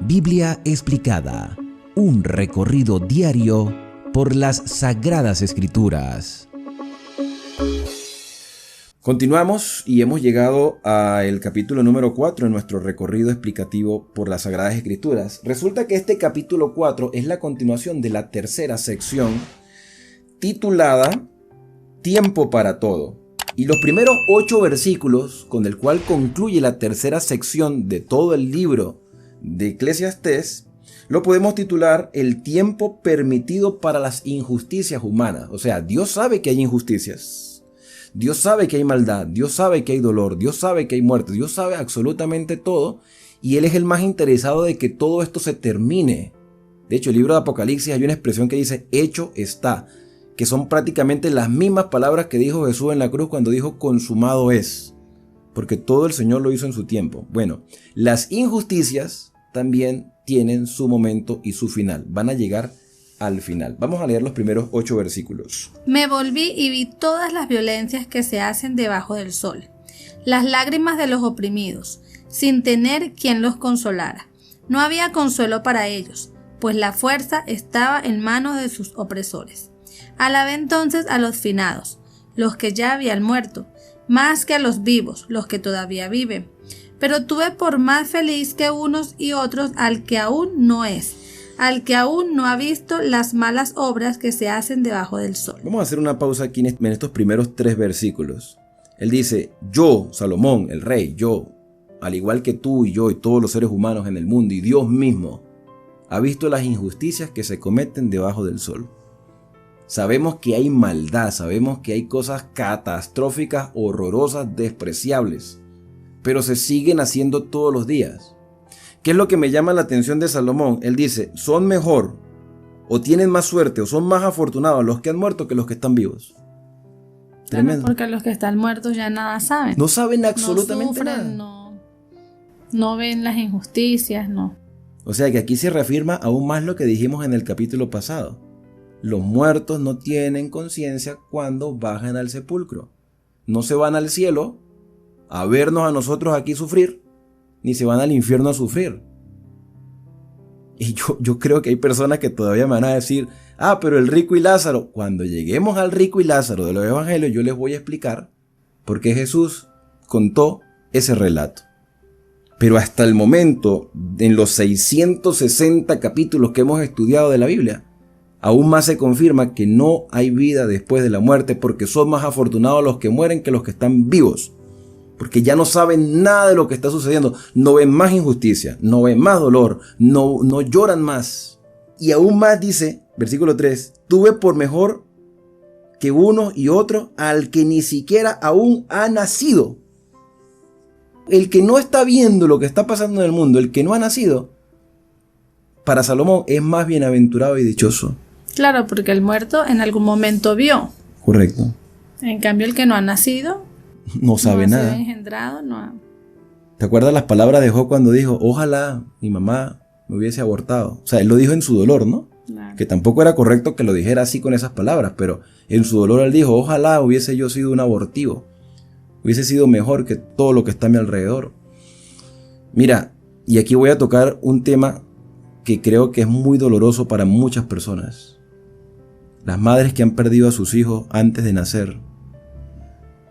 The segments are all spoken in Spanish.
Biblia explicada, un recorrido diario por las Sagradas Escrituras. Continuamos y hemos llegado al capítulo número 4 en nuestro recorrido explicativo por las Sagradas Escrituras. Resulta que este capítulo 4 es la continuación de la tercera sección titulada Tiempo para todo. Y los primeros 8 versículos, con el cual concluye la tercera sección de todo el libro de Eclesiastés, lo podemos titular El tiempo permitido para las injusticias humanas. O sea, Dios sabe que hay injusticias, Dios sabe que hay maldad, Dios sabe que hay dolor, Dios sabe que hay muerte, Dios sabe absolutamente todo, y Él es el más interesado de que todo esto se termine. De hecho, el libro de Apocalipsis hay una expresión que dice, hecho está, que son prácticamente las mismas palabras que dijo Jesús en la cruz cuando dijo consumado es, porque todo el Señor lo hizo en su tiempo. Bueno, las injusticias también tienen su momento y su final, van a llegar al final. Vamos a leer los primeros 8 versículos. Me volví y vi todas las violencias que se hacen debajo del sol, las lágrimas de los oprimidos, sin tener quien los consolara. No había consuelo para ellos, pues la fuerza estaba en manos de sus opresores. Alabé entonces a los finados, los que ya habían muerto, más que a los vivos, los que todavía viven. Pero tuve por más feliz que unos y otros al que aún no es, al que aún no ha visto las malas obras que se hacen debajo del sol. Vamos a hacer una pausa aquí en estos primeros 3 versículos. Él dice, yo, Salomón, el rey, yo, al igual que tú y yo y todos los seres humanos en el mundo y Dios mismo, ha visto las injusticias que se cometen debajo del sol. Sabemos que hay maldad, sabemos que hay cosas catastróficas, horrorosas, despreciables, pero se siguen haciendo todos los días. ¿Qué es lo que me llama la atención de Salomón? Él dice, son mejor, o tienen más suerte, o son más afortunados los que han muerto que los que están vivos. Tremendo. Claro, porque los que están muertos ya nada saben. No saben absolutamente nada. No nada. No ven las injusticias, no. O sea que aquí se reafirma aún más lo que dijimos en el capítulo pasado. Los muertos no tienen conciencia cuando bajan al sepulcro. No se van al cielo a vernos a nosotros aquí sufrir, ni se van al infierno a sufrir. Y yo creo que hay personas que todavía me van a decir, pero el rico y Lázaro. Cuando lleguemos al rico y Lázaro de los evangelios, yo les voy a explicar por qué Jesús contó ese relato. Pero hasta el momento, en los 660 capítulos que hemos estudiado de la Biblia, aún más se confirma que no hay vida después de la muerte, porque son más afortunados los que mueren que los que están vivos, porque ya no saben nada de lo que está sucediendo, no ven más injusticia, no ven más dolor, no lloran más. Y aún más dice, versículo 3, tuve por mejor que uno y otro al que ni siquiera aún ha nacido. El que no está viendo lo que está pasando en el mundo, el que no ha nacido, para Salomón es más bienaventurado y dichoso. Claro, porque el muerto en algún momento vio. Correcto. En cambio, el que no ha nacido no sabe nada. No ha sido engendrado, no. ¿Te acuerdas las palabras de Job cuando dijo, ojalá mi mamá me hubiese abortado? O sea, él lo dijo en su dolor, ¿no? Claro. Que tampoco era correcto que lo dijera así con esas palabras, pero en su dolor él dijo, ojalá hubiese yo sido un abortivo. Hubiese sido mejor que todo lo que está a mi alrededor. Mira, y aquí voy a tocar un tema que creo que es muy doloroso para muchas personas. Las madres que han perdido a sus hijos antes de nacer.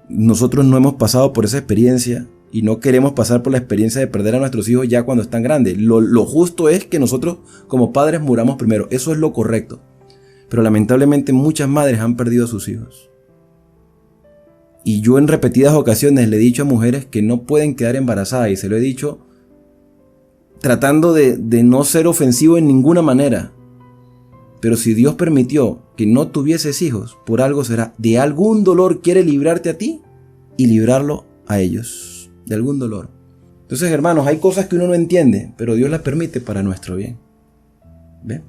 Nosotros no hemos pasado por esa experiencia y no queremos pasar por la experiencia de perder a nuestros hijos ya cuando están grandes. Lo justo es que nosotros como padres muramos primero. Eso es lo correcto. Pero lamentablemente muchas madres han perdido a sus hijos. Y yo en repetidas ocasiones le he dicho a mujeres que no pueden quedar embarazadas y se lo he dicho tratando de no ser ofensivo en ninguna manera. Pero si Dios permitió que no tuvieses hijos, por algo será. De algún dolor quiere librarte a ti y librarlo a ellos. De algún dolor. Entonces, hermanos, hay cosas que uno no entiende, pero Dios las permite para nuestro bien. ¿Ve?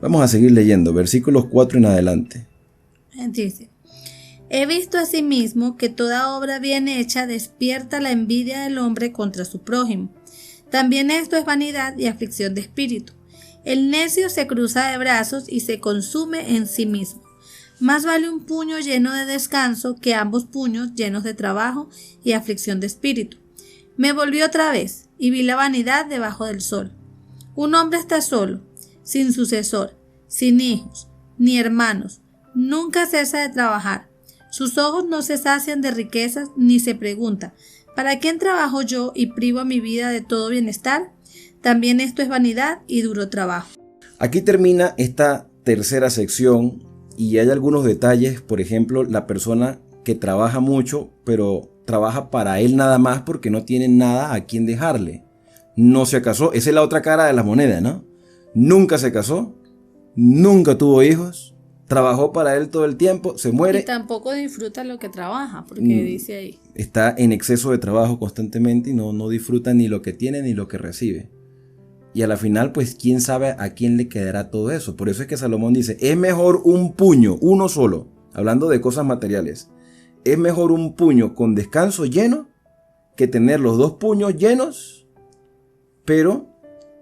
Vamos a seguir leyendo, versículos 4 en adelante. Dice, he visto asimismo que toda obra bien hecha despierta la envidia del hombre contra su prójimo. También esto es vanidad y aflicción de espíritu. El necio se cruza de brazos y se consume en sí mismo. Más vale un puño lleno de descanso que ambos puños llenos de trabajo y aflicción de espíritu. Me volví otra vez y vi la vanidad debajo del sol. Un hombre está solo, sin sucesor, sin hijos, ni hermanos. Nunca cesa de trabajar. Sus ojos no se sacian de riquezas ni se pregunta, ¿para quién trabajo yo y privo a mi vida de todo bienestar? También esto es vanidad y duro trabajo. Aquí termina esta tercera sección y hay algunos detalles. Por ejemplo, la persona que trabaja mucho, pero trabaja para él nada más porque no tiene nada a quien dejarle. No se casó. Esa es la otra cara de la moneda, ¿no? Nunca se casó, nunca tuvo hijos, trabajó para él todo el tiempo, se muere. Y tampoco disfruta lo que trabaja, porque dice ahí. Está en exceso de trabajo constantemente y no disfruta ni lo que tiene ni lo que recibe. Y a la final, pues, ¿quién sabe a quién le quedará todo eso? Por eso es que Salomón dice, es mejor un puño, uno solo, hablando de cosas materiales. Es mejor un puño con descanso lleno que tener los dos puños llenos, pero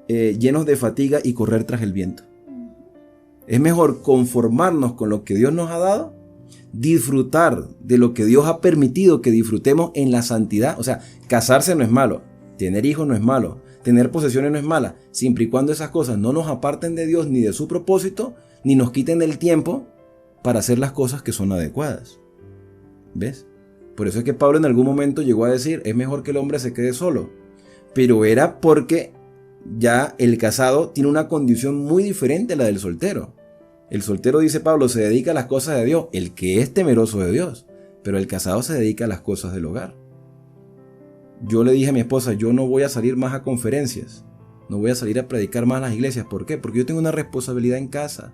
llenos de fatiga y correr tras el viento. Es mejor conformarnos con lo que Dios nos ha dado, disfrutar de lo que Dios ha permitido que disfrutemos en la santidad. O sea, casarse no es malo, tener hijos no es malo, tener posesiones no es mala, siempre y cuando esas cosas no nos aparten de Dios ni de su propósito, ni nos quiten el tiempo para hacer las cosas que son adecuadas. ¿Ves? Por eso es que Pablo en algún momento llegó a decir, es mejor que el hombre se quede solo. Pero era porque ya el casado tiene una condición muy diferente a la del soltero. El soltero, dice Pablo, se dedica a las cosas de Dios, el que es temeroso de Dios, pero el casado se dedica a las cosas del hogar. Yo le dije a mi esposa, yo no voy a salir más a conferencias, no voy a salir a predicar más a las iglesias. ¿Por qué? Porque yo tengo una responsabilidad en casa.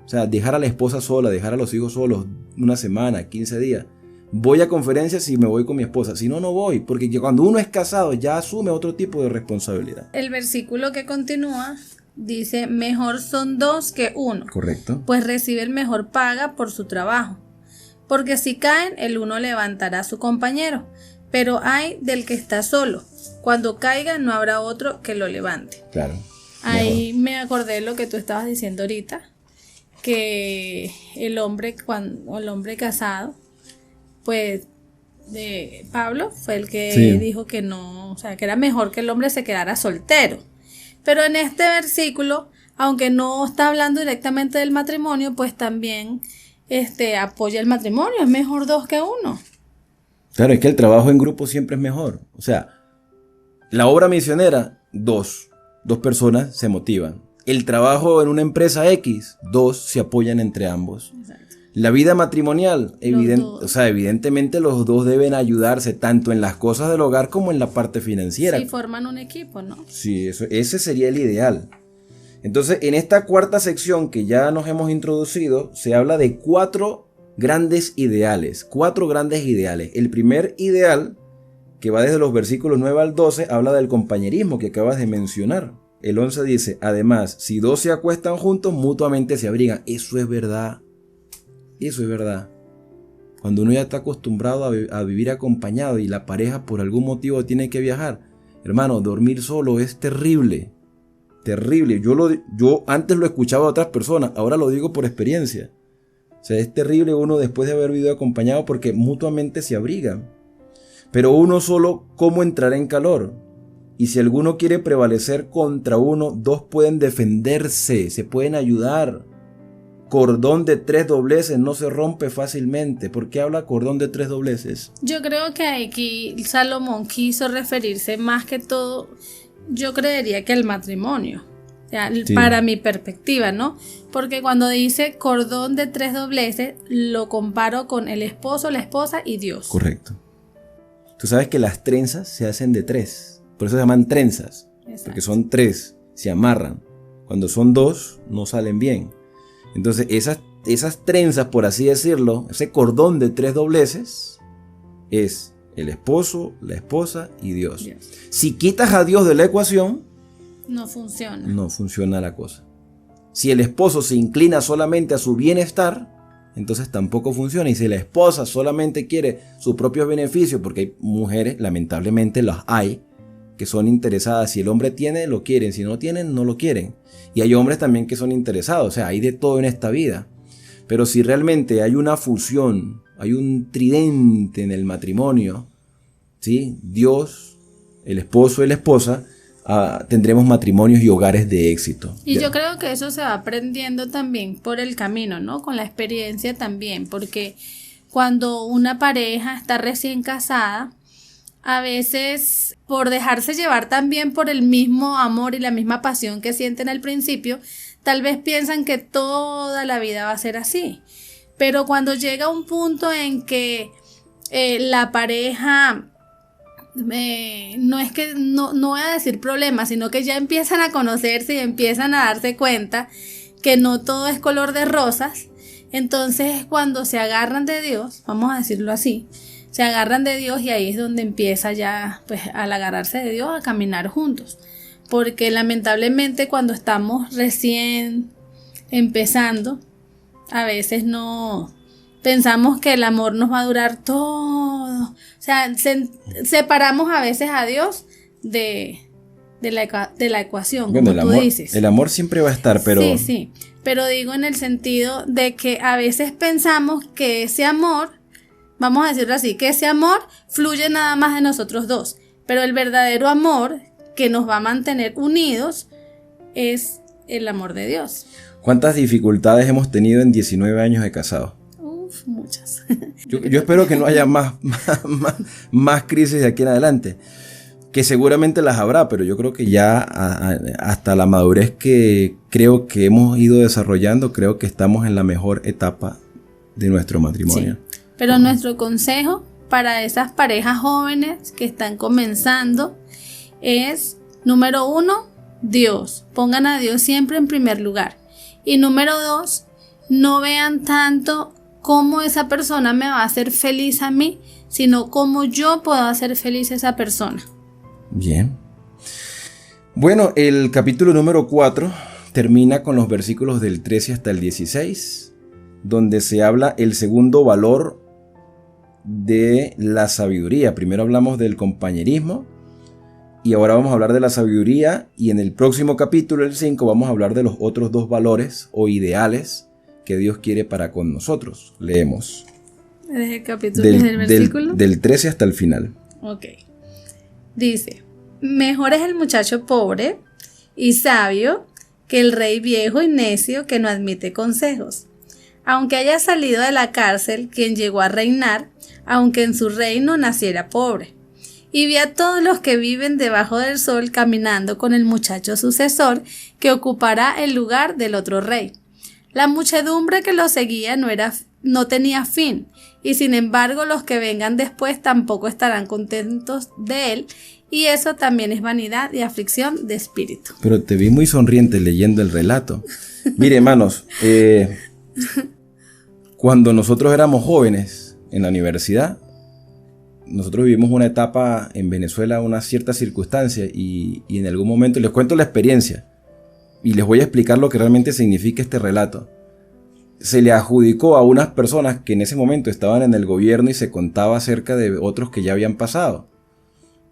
O sea, dejar a la esposa sola, dejar a los hijos solos una semana, 15 días. Voy a conferencias y me voy con mi esposa. Si no, no voy. Porque cuando uno es casado ya asume otro tipo de responsabilidad. El versículo que continúa dice, mejor son dos que uno. Correcto. Pues reciben mejor paga por su trabajo. Porque si caen, el uno levantará a su compañero. Pero hay del que está solo. Cuando caiga, no habrá otro que lo levante. Claro. Ahí me acordé de lo que tú estabas diciendo ahorita. Que el hombre casado, pues Pablo fue el que dijo que no, o sea, que era mejor que el hombre se quedara soltero. Pero en este versículo, aunque no está hablando directamente del matrimonio, pues también apoya el matrimonio, es mejor dos que uno. Claro, es que el trabajo en grupo siempre es mejor. O sea, la obra misionera, dos personas se motivan. El trabajo en una empresa X, dos se apoyan entre ambos. Exacto. La vida matrimonial, evidentemente los dos deben ayudarse tanto en las cosas del hogar como en la parte financiera. Sí, forman un equipo, ¿no? Sí, ese sería el ideal. Entonces, en esta cuarta sección que ya nos hemos introducido, se habla de cuatro grandes ideales. El primer ideal, que va desde los versículos 9 al 12, habla del compañerismo que acabas de mencionar. El 11 dice, además, si dos se acuestan juntos, mutuamente se abrigan. Eso es verdad. Eso es verdad. Cuando uno ya está acostumbrado a vivir acompañado y la pareja por algún motivo tiene que viajar, hermano, dormir solo es terrible. Terrible. Yo antes lo escuchaba a otras personas, ahora lo digo por experiencia. O sea, es terrible uno después de haber vivido acompañado porque mutuamente se abrigan. Pero uno solo, ¿cómo entrará en calor? Y si alguno quiere prevalecer contra uno, dos pueden defenderse, se pueden ayudar. Cordón de 3 dobleces no se rompe fácilmente. ¿Por qué habla cordón de 3 dobleces? Yo creo que aquí Salomón quiso referirse más que todo, yo creería que al matrimonio. O sea, sí. Para mi perspectiva, ¿no? Porque cuando dice cordón de 3 dobleces, lo comparo con el esposo, la esposa y Dios. Correcto. Tú sabes que las trenzas se hacen de 3. Por eso se llaman trenzas. Exacto. Porque son 3, se amarran. Cuando son 2, no salen bien. Entonces esas trenzas, por así decirlo, ese cordón de 3 dobleces, es el esposo, la esposa y Dios. Si quitas a Dios de la ecuación, no funciona. No funciona la cosa. Si el esposo se inclina solamente a su bienestar, entonces tampoco funciona. Y si la esposa solamente quiere sus propios beneficios, porque hay mujeres, lamentablemente las hay, que son interesadas. Si el hombre tiene, lo quieren. Si no tienen, no lo quieren. Y hay hombres también que son interesados. O sea, hay de todo en esta vida. Pero si realmente hay una fusión, hay un tridente en el matrimonio, ¿sí? Dios, el esposo y la esposa, tendremos matrimonios y hogares de éxito. Y yo creo que eso se va aprendiendo también por el camino, ¿no? Con la experiencia también, porque cuando una pareja está recién casada, a veces por dejarse llevar también por el mismo amor y la misma pasión que sienten al principio, tal vez piensan que toda la vida va a ser así. Pero cuando llega un punto en que la pareja, no voy a decir problemas, sino que ya empiezan a conocerse y empiezan a darse cuenta que no todo es color de rosas, entonces cuando se agarran de Dios, vamos a decirlo así, se agarran de Dios y ahí es donde empieza ya, pues al agarrarse de Dios, a caminar juntos. Porque lamentablemente cuando estamos recién empezando, a veces no pensamos que el amor nos va a durar todo. O sea, separamos a veces a Dios de la ecuación, bueno, como tú dices. El amor siempre va a estar, pero... Sí, pero digo en el sentido de que a veces pensamos que ese amor, vamos a decirlo así, que ese amor fluye nada más de nosotros dos, pero el verdadero amor que nos va a mantener unidos es el amor de Dios. ¿Cuántas dificultades hemos tenido en 19 años de casado? Muchas. Yo espero que no haya más crisis de aquí en adelante, que seguramente las habrá, pero yo creo que ya hasta la madurez que creo que hemos ido desarrollando, creo que estamos en la mejor etapa de nuestro matrimonio. Sí, pero nuestro consejo para esas parejas jóvenes que están comenzando es, número 1, Dios. Pongan a Dios siempre en primer lugar. Y número 2, no vean tanto cómo esa persona me va a hacer feliz a mí, sino cómo yo puedo hacer feliz a esa persona. Bien. Bueno, el capítulo número 4 termina con los versículos del 13 hasta el 16, donde se habla el segundo valor de la sabiduría. Primero hablamos del compañerismo y ahora vamos a hablar de la sabiduría, y en el próximo capítulo, el 5, vamos a hablar de los otros 2 valores o ideales que Dios quiere para con nosotros. Leemos. ¿Desde el capítulo, desde el versículo? Del 13 hasta el final. Ok. Dice: mejor es el muchacho pobre y sabio que el rey viejo y necio que no admite consejos. Aunque haya salido de la cárcel quien llegó a reinar, aunque en su reino naciera pobre. Y vi a todos los que viven debajo del sol caminando con el muchacho sucesor que ocupará el lugar del otro rey. La muchedumbre que lo seguía no tenía fin, y sin embargo los que vengan después tampoco estarán contentos de él, y eso también es vanidad y aflicción de espíritu. Pero te vi muy sonriente leyendo el relato. Mire, hermanos, cuando nosotros éramos jóvenes en la universidad, nosotros vivimos una etapa en Venezuela, una cierta circunstancia, y en algún momento les cuento la experiencia y les voy a explicar lo que realmente significa este relato. Se le adjudicó a unas personas que en ese momento estaban en el gobierno y se contaba acerca de otros que ya habían pasado.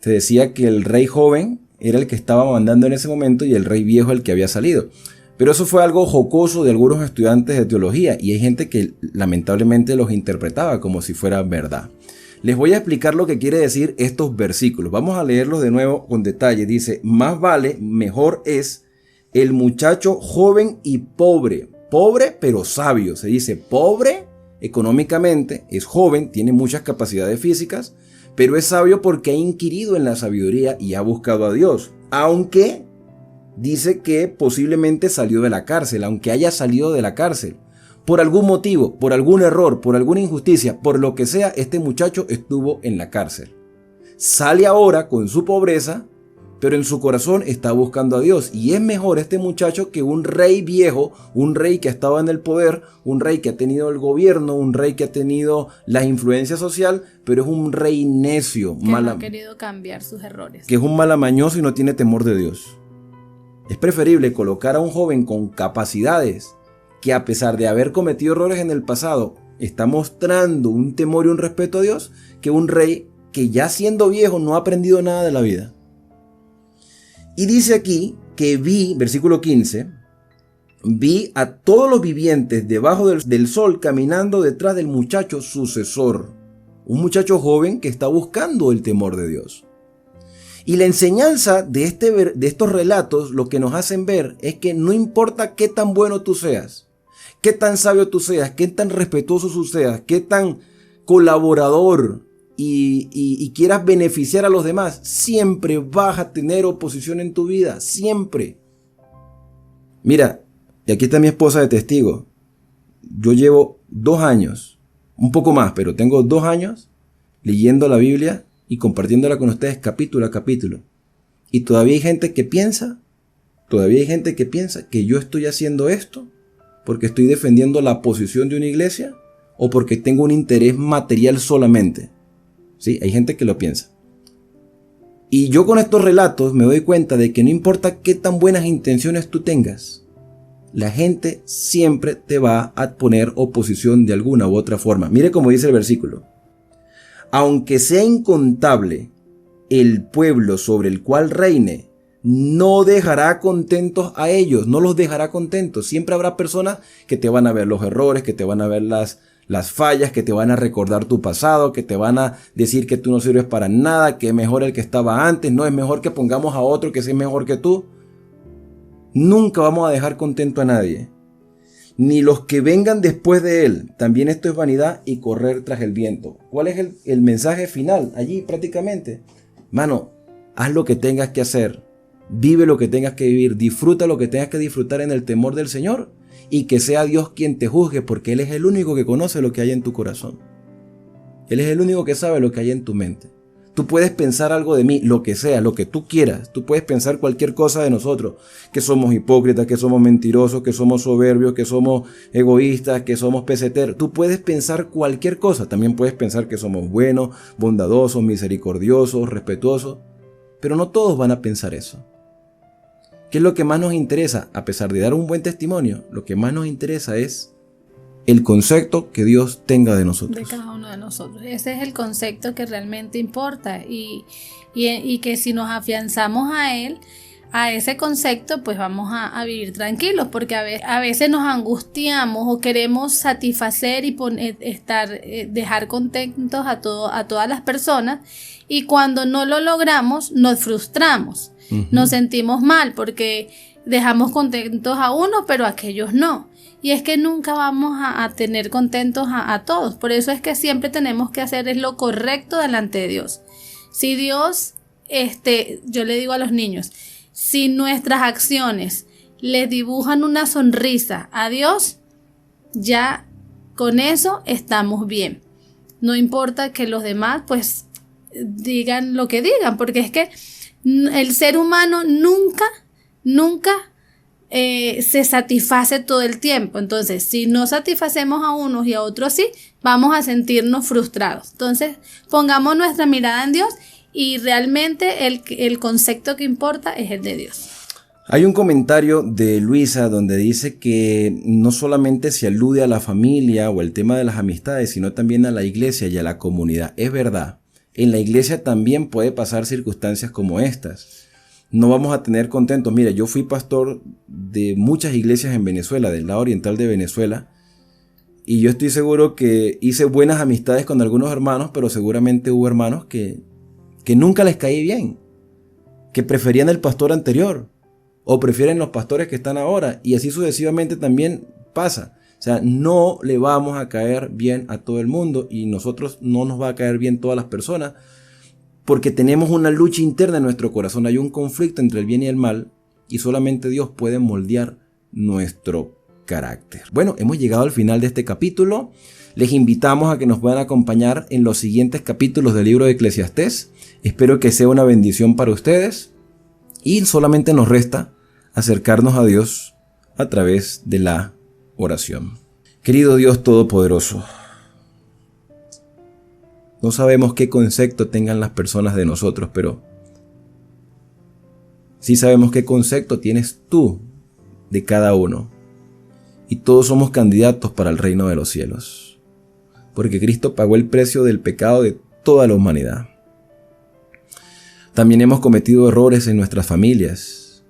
Se decía que el rey joven era el que estaba mandando en ese momento y el rey viejo el que había salido. Pero eso fue algo jocoso de algunos estudiantes de teología, y hay gente que lamentablemente los interpretaba como si fuera verdad. Les voy a explicar lo que quiere decir estos versículos. Vamos a leerlos de nuevo con detalle. Dice: más vale, mejor es el muchacho joven y pobre. Pobre pero sabio. Se dice pobre económicamente, es joven, tiene muchas capacidades físicas, pero es sabio porque ha inquirido en la sabiduría y ha buscado a Dios. Aunque dice que posiblemente salió de la cárcel, aunque haya salido de la cárcel. Por algún motivo, por algún error, por alguna injusticia, por lo que sea, este muchacho estuvo en la cárcel. Sale ahora con su pobreza, pero en su corazón está buscando a Dios. Y es mejor este muchacho que un rey viejo, un rey que estaba en el poder, un rey que ha tenido el gobierno, un rey que ha tenido la influencia social, pero es un rey necio. Que no ha querido cambiar sus errores. Que es un malamañoso y no tiene temor de Dios. Es preferible colocar a un joven con capacidades, que a pesar de haber cometido errores en el pasado, está mostrando un temor y un respeto a Dios, que un rey que ya siendo viejo no ha aprendido nada de la vida. Y dice aquí que vi, versículo 15, vi a todos los vivientes debajo del sol caminando detrás del muchacho sucesor. Un muchacho joven que está buscando el temor de Dios. Y la enseñanza de estos relatos lo que nos hacen ver es que no importa qué tan bueno tú seas, qué tan sabio tú seas, qué tan respetuoso tú seas, qué tan colaborador y quieras beneficiar a los demás, siempre vas a tener oposición en tu vida, siempre. Mira, y aquí está mi esposa de testigo. Yo llevo 2 años, un poco más, pero tengo 2 años leyendo la Biblia y compartiéndola con ustedes capítulo a capítulo. Y todavía hay gente que piensa que yo estoy haciendo esto porque estoy defendiendo la posición de una iglesia o porque tengo un interés material solamente. Sí, hay gente que lo piensa. Y yo con estos relatos me doy cuenta de que no importa qué tan buenas intenciones tú tengas, la gente siempre te va a poner oposición de alguna u otra forma. Mire cómo dice el versículo. Aunque sea incontable el pueblo sobre el cual reine, no dejará contentos a ellos, no los dejará contentos. Siempre habrá personas que te van a ver los errores, que te van a ver las fallas, que te van a recordar tu pasado, que te van a decir que tú no sirves para nada, que es mejor el que estaba antes, no es mejor que pongamos a otro que sea mejor que tú. Nunca vamos a dejar contento a nadie, ni los que vengan después de él. También esto es vanidad y correr tras el viento. ¿Cuál es el mensaje final? Allí prácticamente, mano, haz lo que tengas que hacer, vive lo que tengas que vivir, disfruta lo que tengas que disfrutar en el temor del Señor y que sea Dios quien te juzgue, porque Él es el único que conoce lo que hay en tu corazón. Él es el único que sabe lo que hay en tu mente. Tú puedes pensar algo de mí, lo que sea, lo que tú quieras. Tú puedes pensar cualquier cosa de nosotros, que somos hipócritas, que somos mentirosos, que somos soberbios, que somos egoístas, que somos peseteros. Tú puedes pensar cualquier cosa. También puedes pensar que somos buenos, bondadosos, misericordiosos, respetuosos. Pero no todos van a pensar eso. ¿Qué es lo que más nos interesa? A pesar de dar un buen testimonio, lo que más nos interesa es el concepto que Dios tenga de nosotros. De cada uno de nosotros. Ese es el concepto que realmente importa y que si nos afianzamos a él, a ese concepto, pues vamos a vivir tranquilos, porque a veces nos angustiamos o queremos satisfacer y dejar contentos a todas las personas, y cuando no lo logramos nos frustramos, nos sentimos mal porque dejamos contentos a uno pero a aquellos no. Y es que nunca vamos a tener contentos a todos. Por eso es que siempre tenemos que hacer es lo correcto delante de Dios. Si Dios, yo le digo a los niños, si nuestras acciones les dibujan una sonrisa a Dios, ya con eso estamos bien. No importa que los demás pues digan lo que digan, porque es que el ser humano nunca se satisface todo el tiempo. Entonces, si no satisfacemos a unos y a otros sí, vamos a sentirnos frustrados. Entonces, pongamos nuestra mirada en Dios y realmente el concepto que importa es el de Dios. Hay un comentario de Luisa donde dice que no solamente se alude a la familia o el tema de las amistades, sino también a la iglesia y a la comunidad. Es verdad, en la iglesia también puede pasar circunstancias como estas. No vamos a tener contentos. Mira, yo fui pastor de muchas iglesias en Venezuela, del lado oriental de Venezuela, y yo estoy seguro que hice buenas amistades con algunos hermanos, pero seguramente hubo hermanos que nunca les caí bien, que preferían el pastor anterior o prefieren los pastores que están ahora, y así sucesivamente también pasa. O sea, no le vamos a caer bien a todo el mundo, y nosotros no nos va a caer bien todas las personas, porque tenemos una lucha interna en nuestro corazón. Hay un conflicto entre el bien y el mal, y solamente Dios puede moldear nuestro carácter. Bueno, hemos llegado al final de este capítulo. Les invitamos a que nos puedan acompañar en los siguientes capítulos del libro de Eclesiastés. Espero que sea una bendición para ustedes, y solamente nos resta acercarnos a Dios a través de la oración. Querido Dios Todopoderoso, no sabemos qué concepto tengan las personas de nosotros, pero sí sabemos qué concepto tienes tú de cada uno. Y todos somos candidatos para el reino de los cielos, porque Cristo pagó el precio del pecado de toda la humanidad. También hemos cometido errores en nuestras familias.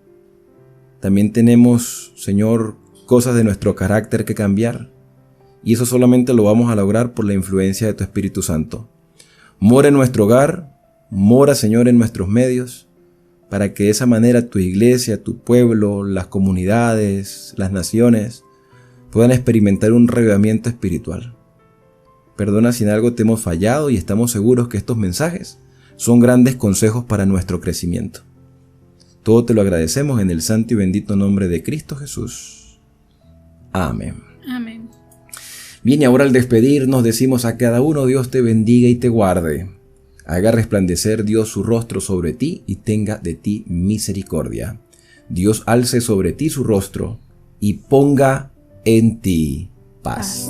También tenemos, Señor, cosas de nuestro carácter que cambiar. Y eso solamente lo vamos a lograr por la influencia de tu Espíritu Santo. Mora en nuestro hogar, Mora, Señor, en nuestros medios, para que de esa manera tu iglesia, tu pueblo, las comunidades, las naciones puedan experimentar un revivamiento espiritual. Perdona si en algo te hemos fallado y estamos seguros que estos mensajes son grandes consejos para nuestro crecimiento. Todo te lo agradecemos en el santo y bendito nombre de Cristo Jesús. Amén. Amén. Bien, y ahora al despedirnos decimos a cada uno: Dios te bendiga y te guarde. Haga resplandecer Dios su rostro sobre ti y tenga de ti misericordia. Dios alce sobre ti su rostro y ponga en ti paz.